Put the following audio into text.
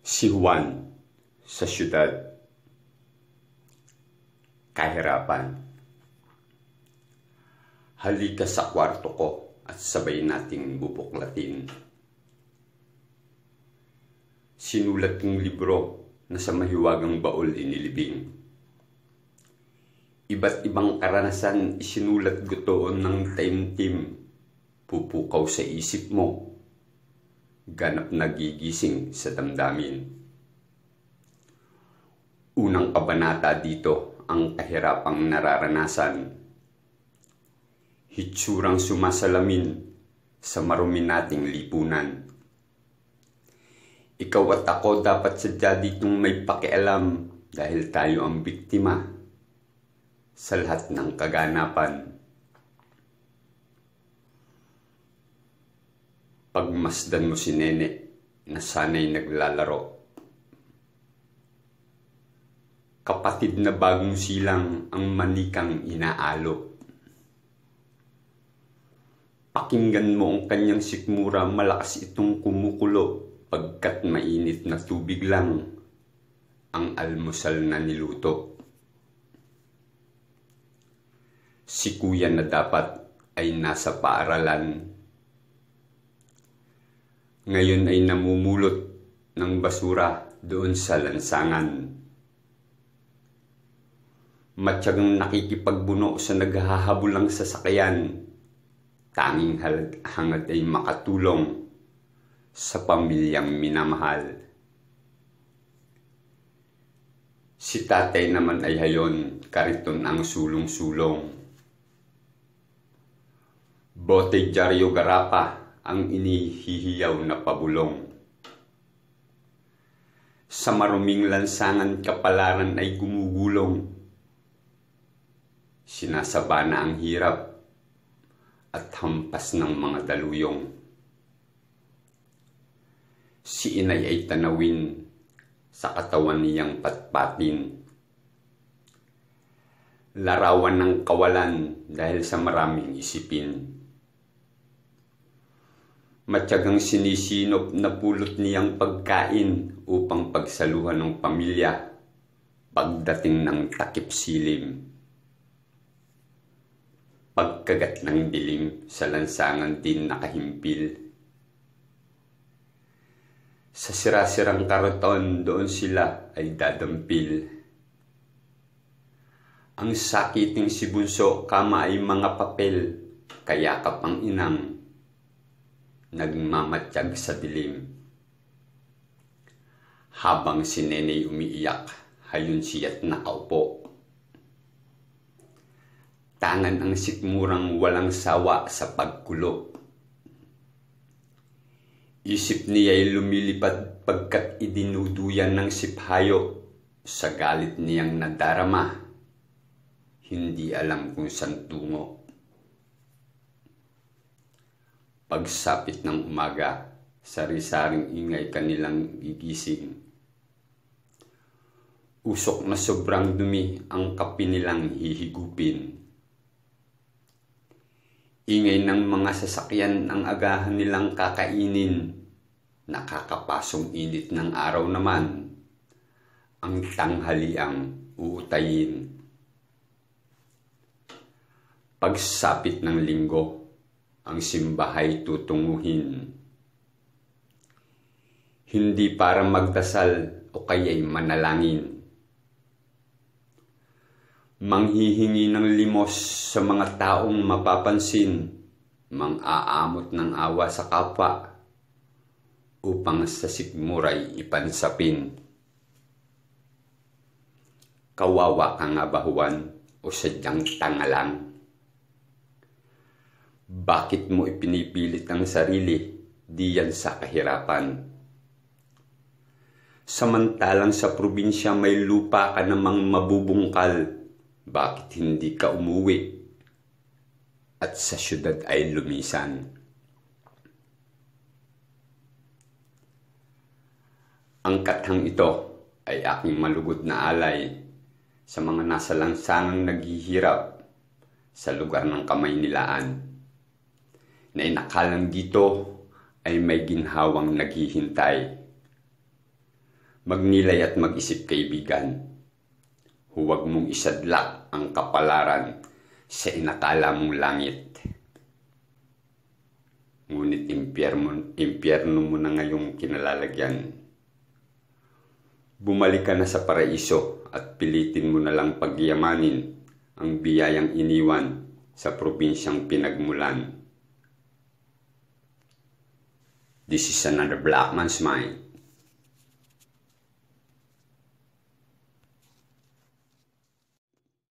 Si Juan sa siyudad. Kahirapan. Halika sa kwarto ko at sabay nating bubuklatin. Sinulat kong libro na sa mahiwagang baul inilibing. Iba't ibang karanasan isinulat ko doon ng taimtim. Pupukaw sa isip mo. Ganap nagigising sa damdamin. Unang kabanata dito ang kahirapang nararanasan. Hitsurang sumasalamin sa marumi nating lipunan. Ikaw at ako dapat sadya ditong may pakialam dahil tayo ang biktima sa lahat ng kaganapan. Pagmasdan mo si Nene na sana'y naglalaro. Kapatid na bagong silang ang manikang inaalo. Pakinggan mo ang kanyang sikmura, malakas itong kumukulo pagkat mainit na tubig lang ang almusal na niluto. Si kuya na dapat ay nasa paaralan. Ngayon ay namumulot ng basura doon sa lansangan. Matyagang nakikipagbuno sa naghahabulang sasakyan. Tanging hangad ay makatulong sa pamilyang minamahal. Si tatay naman ay hayon, kariton ang sulong-sulong. Bote dyaryo garapa ang inihihiyaw na pabulong. Sa maruming lansangan kapalaran ay gumugulong. Sinasaba na ang hirap at hampas ng mga daluyong. Si inay ay tanawin sa katawan niyang patpatin. Larawan ng kawalan dahil sa maraming isipin. Matyagang sinisinop na pulot niyang pagkain upang pagsaluhan ng pamilya pagdating ng takip silim. Pagkagat ng dilim sa lansangan din nakahimpil. Sa sirasirang karaton doon sila ay dadampil. Ang sakiting si Bunso kama ay mga papel, kayakap ang inang nagmamatyag sa dilim. Habang si Neney umiiyak, hayon siya't nakaupo. Tangan ang sikmurang walang sawa sa pagkulo. Isip niya'y lumilipad pagkat idinuduyan ng siphayo sa galit niyang nadarama. Hindi alam kung saan tungo. Pagsapit ng umaga, sari-saring ingay kanilang gigising. Usok na sobrang dumi ang kape nilang hihigupin. Ingay ng mga sasakyan ang agahan nilang kakainin. Nakakapasong init ng araw naman ang tanghaliang uutayin. Pagsapit ng linggo, ang simbahay tutunguhin. Hindi para magdasal o kaya'y manalangin. Manghihingi ng limos sa mga taong mapapansin, mang-aamot ng awa sa kapwa, upang sa sikmuray ipansapin. Kawawa ka nga ba, Juan, o sadyang tanga lang? Bakit mo ipinipilit ang sarili diyan sa kahirapan? Samantalang sa probinsya may lupa ka namang mabubungkal, bakit hindi ka umuwi at sa siyudad ay lumisan? Ang kathang ito ay aking malugod na alay sa mga nasa lansangang naghihirap sa lugar ng Kamaynilaan, na inakalang dito ay may ginhawang naghihintay. Magnilay at mag-isip, kaibigan. Huwag mong isadlak ang kapalaran sa inakala mong langit. Ngunit impyerno mo na ngayong kinalalagyan. Bumalik ka na sa paraiso at pilitin mo na lang pagyamanin ang biyayang iniwan sa probinsyang pinagmulan. This is another Black Man's Mind.